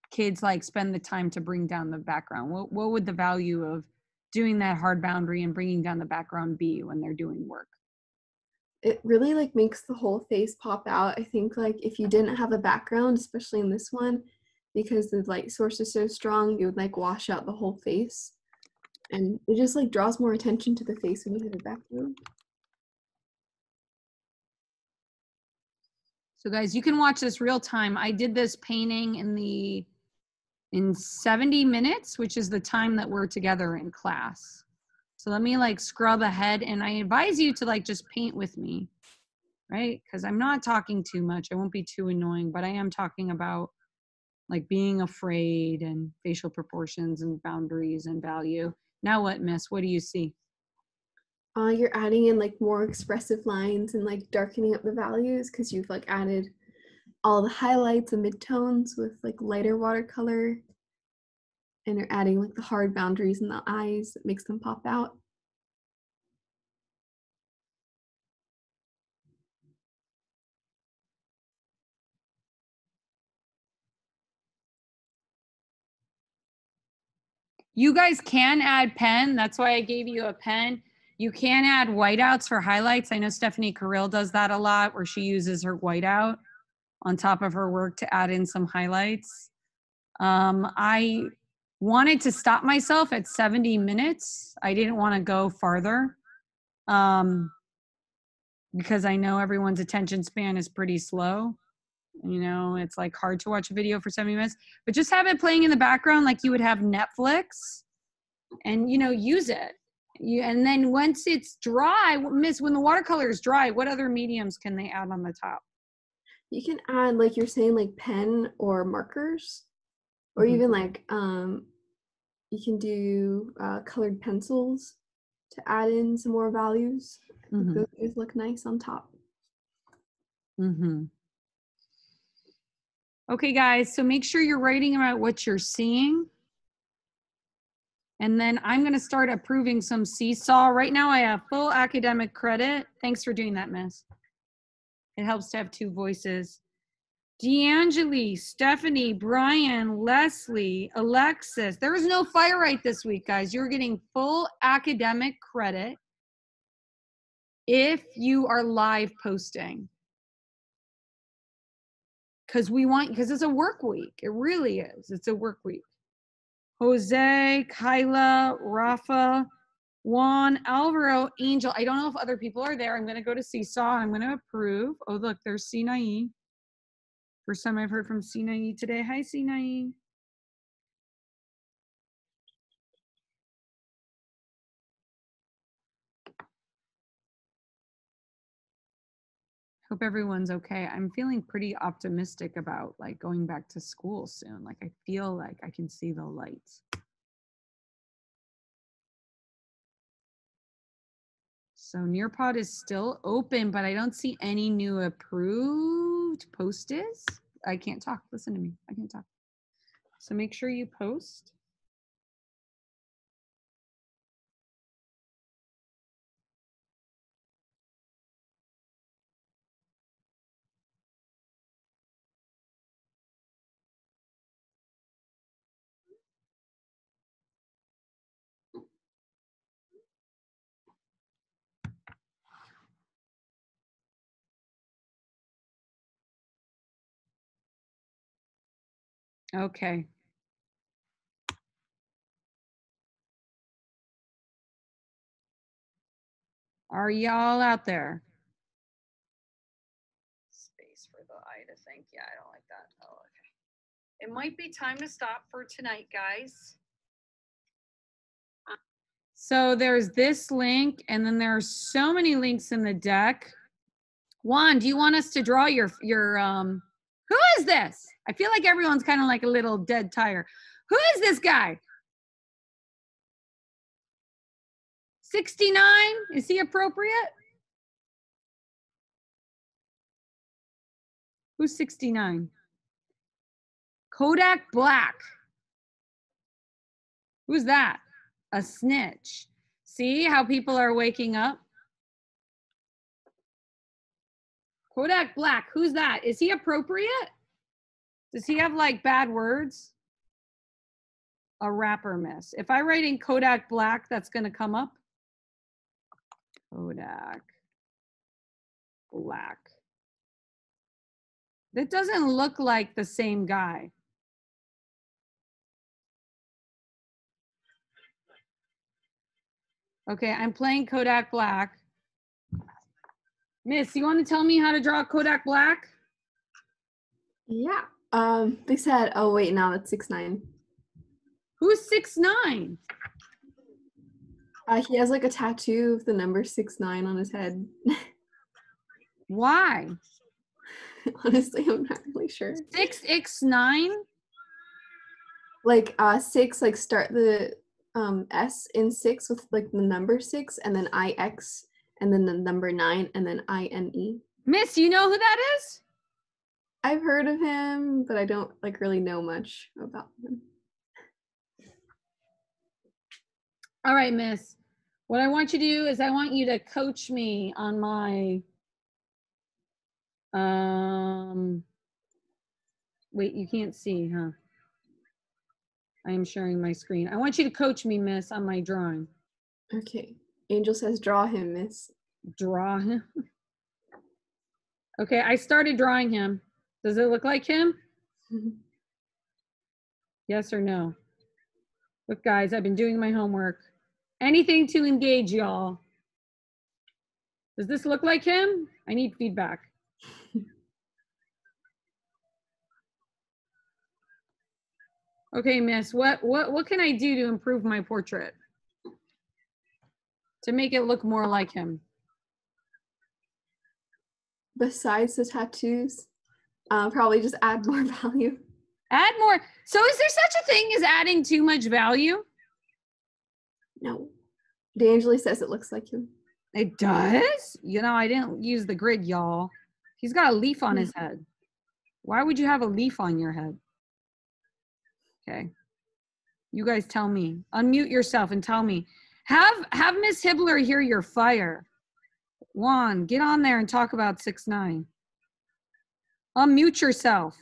[SPEAKER 1] kids like spend the time to bring down the background. What would the value of doing that hard boundary and bringing down the background be when they're doing work?
[SPEAKER 2] It really like makes the whole face pop out. I think like if you didn't have a background, especially in this one, because the light source is so strong, you would like wash out the whole face. And it just like draws more attention to the face when you have a background.
[SPEAKER 1] So guys, you can watch this real time. I did this painting in 70 minutes, which is the time that we're together in class. So let me like scrub ahead, and I advise you to like just paint with me, right? Because I'm not talking too much. I won't be too annoying, but I am talking about like being afraid and facial proportions and boundaries and value. Now what, Miss? What do you see?
[SPEAKER 2] You're adding in like more expressive lines and like darkening up the values because you've like added all the highlights and midtones with like lighter watercolor, and you're adding like the hard boundaries in the eyes that makes them pop out.
[SPEAKER 1] You guys can add pen. That's why I gave you a pen. You can add whiteouts for highlights. I know Stephanie Carrill does that a lot, where she uses her whiteout on top of her work to add in some highlights. I wanted to stop myself at 70 minutes. I didn't want to go farther because I know everyone's attention span is pretty slow. You know, it's like hard to watch a video for 70 minutes, but just have it playing in the background like you would have Netflix and, you know, use it. And then once it's dry, Miss, when the watercolor is dry, what other mediums can they add on the top?
[SPEAKER 2] You can add, like you're saying, like pen or markers, or even like you can do colored pencils to add in some more values. Those just look nice on top.
[SPEAKER 1] Okay, guys, so make sure you're writing about what you're seeing. And then I'm going to start approving some Seesaw. Right now I have full academic credit. Thanks for doing that, Miss. It helps to have two voices. D'Angeli, Stephanie, Brian, Leslie, Alexis. There was no fire right this week, guys. You're getting full academic credit if you are live posting. Because it's a work week. It really is. It's a work week. Jose, Kyla, Rafa, Juan, Alvaro, Angel. I don't know if other people are there. I'm going to go to Seesaw. I'm going to approve. Oh, look, there's 6ish9ine. First time I've heard from 6ish9ine today. Hi, 6ish9ine. Hope everyone's okay. I'm feeling pretty optimistic about like going back to school soon. Like I feel like I can see the lights. So Nearpod is still open, but I don't see any new approved posts. I can't talk. Listen to me. I can't talk. So make sure you post. Okay. Are y'all out there? Space for the eye to think. Yeah, I don't like that. Oh, okay. It might be time to stop for tonight, guys. So there's this link, and then there are so many links in the deck. Juan, do you want us to draw your who is this? I feel like everyone's kind of like a little dead tire. Who is this guy? 69? Is he appropriate? Who's 69? Kodak Black. Who's that? A snitch. See how people are waking up? Kodak Black, who's that? Is he appropriate? Does he have like bad words? A rapper, Miss. If I write in Kodak Black, that's going to come up. Kodak Black. That doesn't look like the same guy. Okay, I'm playing Kodak Black. Miss, you want to tell me how to draw Kodak Black?
[SPEAKER 2] Yeah. They said, oh wait, now that's 6ish9ine.
[SPEAKER 1] Who's 6ish9ine?
[SPEAKER 2] He has like a tattoo of the number 6ish9ine on his head.
[SPEAKER 1] Why?
[SPEAKER 2] Honestly, I'm not really sure.
[SPEAKER 1] 6ish9ine?
[SPEAKER 2] Like 6, like start the S in 6 with like the number 6, and then IX, and then the number 9, and then INE.
[SPEAKER 1] Miss, you know who that is?
[SPEAKER 2] I've heard of him, but I don't like really know much about him.
[SPEAKER 1] All right, Miss. What I want you to do is I want you to coach me on my wait, you can't see, huh? I am sharing my screen. I want you to coach me, Miss, on my drawing.
[SPEAKER 2] Okay. Angel says draw him, Miss.
[SPEAKER 1] Draw him. Okay, I started drawing him. Does it look like him? Yes or no? Look, guys, I've been doing my homework. Anything to engage y'all. Does this look like him? I need feedback. Okay, miss, what can I do to improve my portrait? To make it look more like him?
[SPEAKER 2] Besides the tattoos, probably just add more value.
[SPEAKER 1] Add more. So is there such a thing as adding too much value?
[SPEAKER 2] No. D'Angeli says it looks like him.
[SPEAKER 1] It does? You know, I didn't use the grid, y'all. He's got a leaf on his head. Why would you have a leaf on your head? Okay. You guys tell me. Unmute yourself and tell me. Have Miss Hibler hear your fire. Juan, get on there and talk about 6ish9ine. Unmute yourself.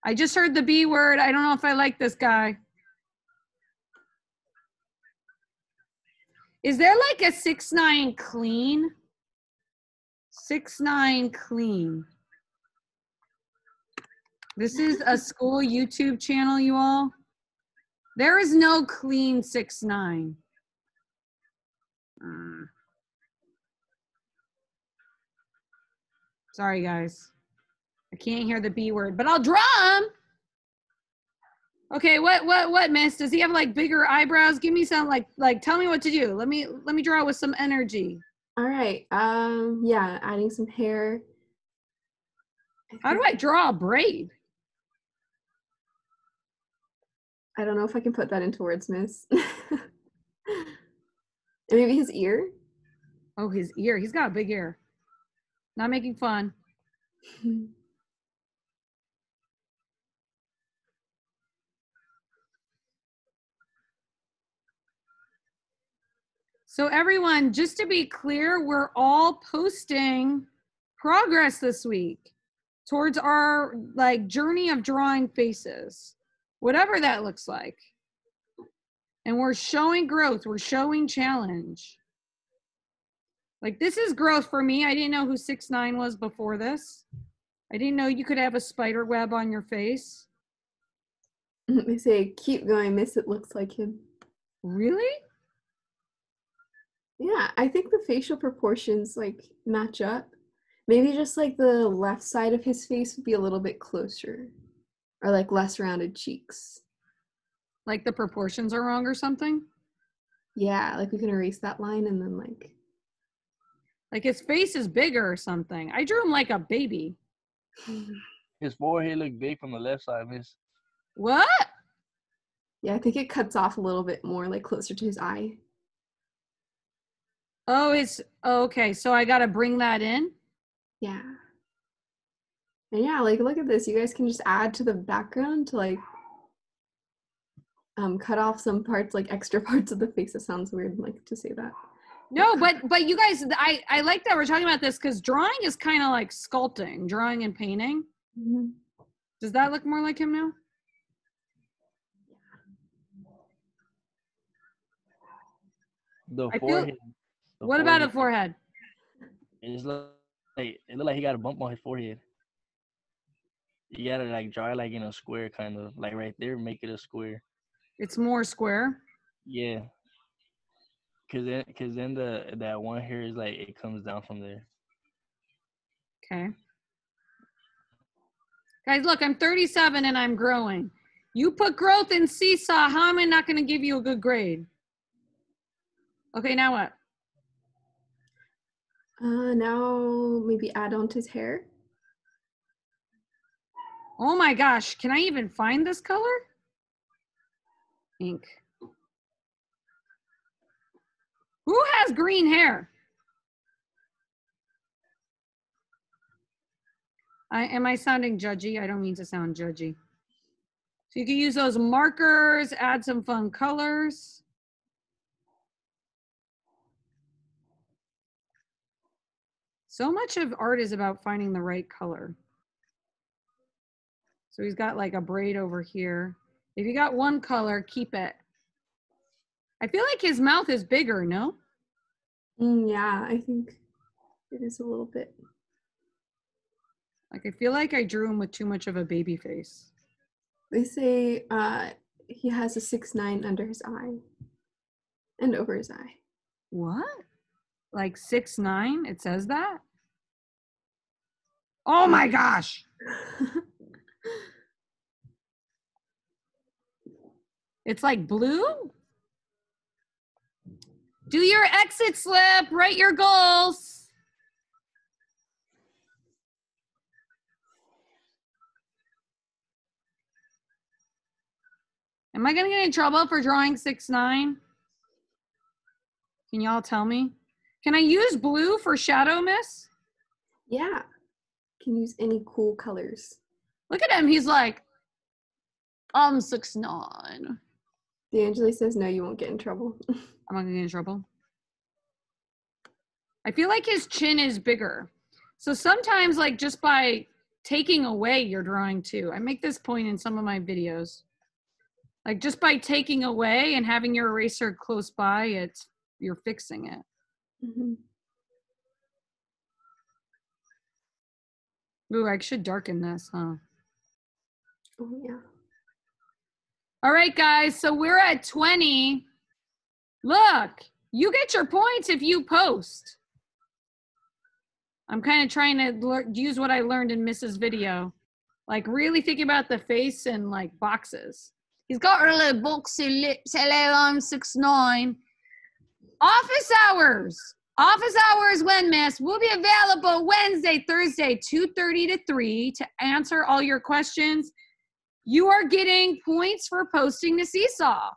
[SPEAKER 1] I just heard the B word. I don't know if I like this guy. Is there like a 6ish9ine clean? 6ish9ine clean. This is a school YouTube channel, you all. There is no clean 6ish9ine. Sorry, guys. I can't hear the B word, but I'll drum. Okay, what, miss? Does he have like bigger eyebrows? Give me some, like, tell me what to do. Let me draw with some energy.
[SPEAKER 2] All right. Yeah, adding some hair.
[SPEAKER 1] How do I draw a braid?
[SPEAKER 2] I don't know if I can put that into words, miss. Maybe his ear?
[SPEAKER 1] Oh, his ear. He's got a big ear. Not making fun. So everyone, just to be clear, we're all posting progress this week towards our like journey of drawing faces, whatever that looks like. And we're showing growth, we're showing challenge. Like this is growth for me. I didn't know who 6ish9ine was before this. I didn't know you could have a spider web on your face.
[SPEAKER 2] They say, keep going, miss, it looks like him.
[SPEAKER 1] Really?
[SPEAKER 2] Yeah, I think the facial proportions like match up. Maybe just like the left side of his face would be a little bit closer, or like less rounded cheeks.
[SPEAKER 1] Like the proportions are wrong or something?
[SPEAKER 2] Yeah, like we can erase that line and then
[SPEAKER 1] like his face is bigger or something. I drew him like a baby.
[SPEAKER 3] His forehead look big from the left side, miss.
[SPEAKER 1] What?
[SPEAKER 2] Yeah, I think it cuts off a little bit more, like closer to his eye.
[SPEAKER 1] Oh, okay. So I got to bring that in?
[SPEAKER 2] Yeah. And yeah, like look at this. You guys can just add to the background to like cut off some parts, like extra parts of the face. It sounds weird like to say that.
[SPEAKER 1] No, but you guys, I like that we're talking about this because drawing is kind of like sculpting, drawing and painting.
[SPEAKER 2] Mm-hmm.
[SPEAKER 1] Does that look more like him now?
[SPEAKER 3] The forehead.
[SPEAKER 1] What about a forehead?
[SPEAKER 3] It look like he got a bump on his forehead. You gotta like draw it like in a square, kind of like right there. Make it a square.
[SPEAKER 1] It's more square.
[SPEAKER 3] Yeah. Cause then that one hair is like it comes down from there.
[SPEAKER 1] Okay. Guys, look, I'm 37 and I'm growing. You put growth in seesaw, how am I not going to give you a good grade? Okay, now what?
[SPEAKER 2] Now maybe add on to his hair.
[SPEAKER 1] Oh my gosh, can I even find this color? Ink. Who has green hair? Am I sounding judgy? I don't mean to sound judgy. So you can use those markers, add some fun colors. So much of art is about finding the right color. So he's got like a braid over here. If you got one color, keep it. I feel like his mouth is bigger, no?
[SPEAKER 2] Yeah, I think it is a little bit.
[SPEAKER 1] Like I feel like I drew him with too much of a baby face.
[SPEAKER 2] They say he has a 6ix9ine under his eye and over his eye.
[SPEAKER 1] What? Like 6ix9ine? It says that? Oh my gosh. It's like blue? Do your exit slip. Write your goals. Am I going to get in trouble for drawing 6ix9ine? Can y'all tell me? Can I use blue for shadow, miss?
[SPEAKER 2] Yeah. Can use any cool colors.
[SPEAKER 1] Look at him. He's like, I'm 6ix9ine.
[SPEAKER 2] D'Angelo says no, you won't get in trouble.
[SPEAKER 1] I'm not going to get in trouble. I feel like his chin is bigger. So sometimes, like, just by taking away your drawing too. I make this point in some of my videos. Like, just by taking away and having your eraser close by, you're fixing it.
[SPEAKER 2] Mm-hmm.
[SPEAKER 1] Ooh, I should darken this, huh?
[SPEAKER 2] Oh, yeah.
[SPEAKER 1] All right, guys, so we're at 20. Look, you get your points if you post. I'm kind of trying to use what I learned in Mrs. Video. Like, really think about the face and, like, boxes. He's got her little boxy lips. Hello, I'm 6ix9ine. Office hours. Office hours when, miss? Will be available Wednesday, Thursday, 2:30 to 3 to answer all your questions. You are getting points for posting the seesaw.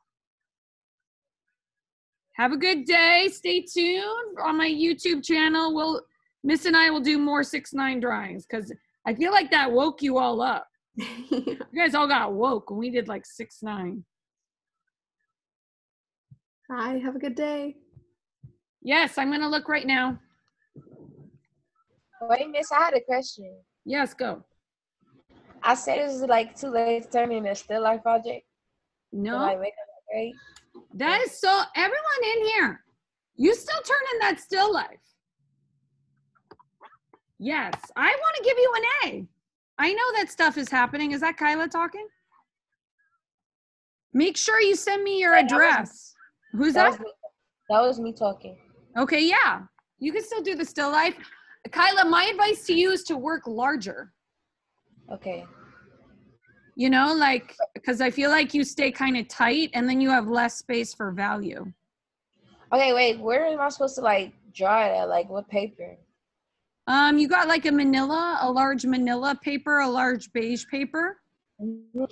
[SPEAKER 1] Have a good day. Stay tuned on my YouTube channel. Miss and I will do more 6ix9ine drawings because I feel like that woke you all up.
[SPEAKER 2] Yeah.
[SPEAKER 1] You guys all got woke when we did like 6ix9ine.
[SPEAKER 2] Bye. Have a good day.
[SPEAKER 1] Yes, I'm going to look right now.
[SPEAKER 4] Wait, miss, I had a question.
[SPEAKER 1] Yes, go.
[SPEAKER 4] I said it was like too late to turn in a still life project.
[SPEAKER 1] No.
[SPEAKER 4] To, like, make it look great.
[SPEAKER 1] That is so, everyone in here, you still turn in that still life. Yes, I want to give you an A. I know that stuff is happening. Is that Kyla talking? Make sure you send me your address. Who's that?
[SPEAKER 4] That was me talking.
[SPEAKER 1] Okay, yeah. You can still do the still life. Kyla, my advice to you is to work larger.
[SPEAKER 4] Okay.
[SPEAKER 1] You know, like, because I feel like you stay kind of tight and then you have less space for value.
[SPEAKER 4] Okay, wait, where am I supposed to, like, draw it at? Like, what paper?
[SPEAKER 1] You got like a large manila paper, a large beige paper. You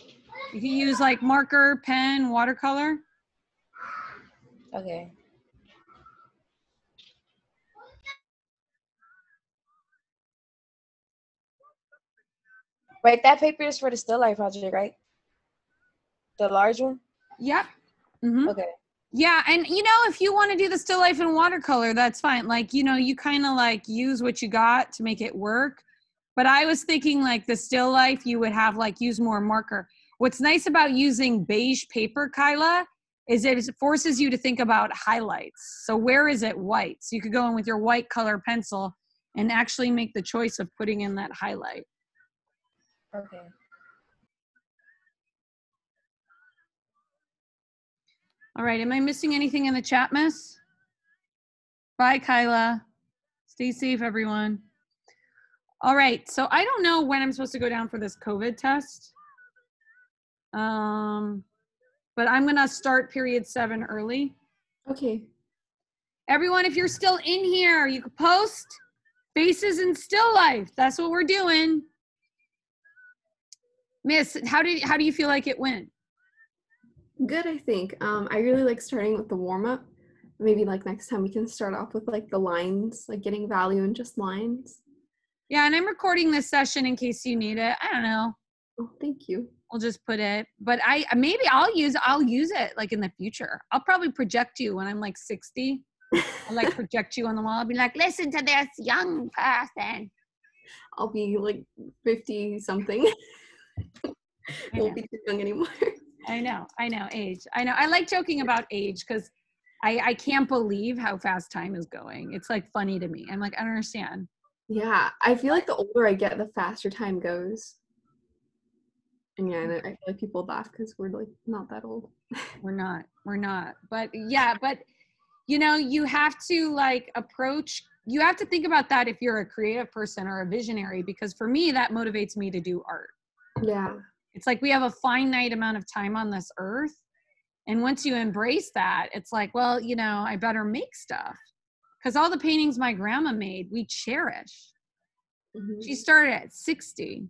[SPEAKER 1] can use like marker, pen, watercolor.
[SPEAKER 4] Okay. Wait, that paper is for the still life project, right? The large one?
[SPEAKER 1] Yep. Mm-hmm.
[SPEAKER 4] Okay.
[SPEAKER 1] Yeah, and you know, if you want to do the still life in watercolor, that's fine. Like, you know, you kind of like use what you got to make it work. But I was thinking like the still life, you would have like use more marker. What's nice about using beige paper, Kyla, is it forces you to think about highlights. So where is it white? So you could go in with your white color pencil and actually make the choice of putting in that highlight.
[SPEAKER 4] Okay.
[SPEAKER 1] All right, am I missing anything in the chat, miss? Bye, Kyla. Stay safe, everyone. All right, so I don't know when I'm supposed to go down for this COVID test. But I'm gonna start period 7 early.
[SPEAKER 2] Okay.
[SPEAKER 1] Everyone, if you're still in here, you can post faces and still life. That's what we're doing. Miss, how do you feel like it went?
[SPEAKER 2] Good, I think. I really like starting with the warm-up. Maybe like next time we can start off with like the lines, like getting value in just lines.
[SPEAKER 1] Yeah, and I'm recording this session in case you need it. I don't know.
[SPEAKER 2] Oh, thank you.
[SPEAKER 1] We'll just put it, but maybe I'll use it like in the future. I'll probably project you when I'm like 60. I'll like project you on the wall. I'll be like, listen to this young person.
[SPEAKER 2] I'll be like 50 something. Won't be too young anymore.
[SPEAKER 1] I know, age. I know. I like joking about age because I can't believe how fast time is going. It's like funny to me. I'm like, I don't understand.
[SPEAKER 2] Yeah, I feel like the older I get, the faster time goes. And yeah, and I feel like people laugh because we're like not that old.
[SPEAKER 1] We're not. But yeah, but you know, you have to like you have to think about that if you're a creative person or a visionary, because for me, that motivates me to do art.
[SPEAKER 2] Yeah.
[SPEAKER 1] It's like we have a finite amount of time on this earth. And once you embrace that, it's like, well, you know, I better make stuff. Because all the paintings my grandma made, we cherish.
[SPEAKER 2] Mm-hmm.
[SPEAKER 1] She started at 60.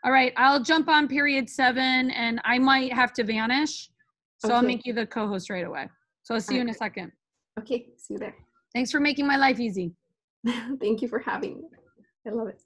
[SPEAKER 1] All right, I'll jump on period 7 and I might have to vanish. So I'll
[SPEAKER 2] Okay.
[SPEAKER 1] make you the co-host right away. So I'll see you in a second.
[SPEAKER 2] Okay, see you there.
[SPEAKER 1] Thanks for making my life easy.
[SPEAKER 2] Thank you for having me. I love it.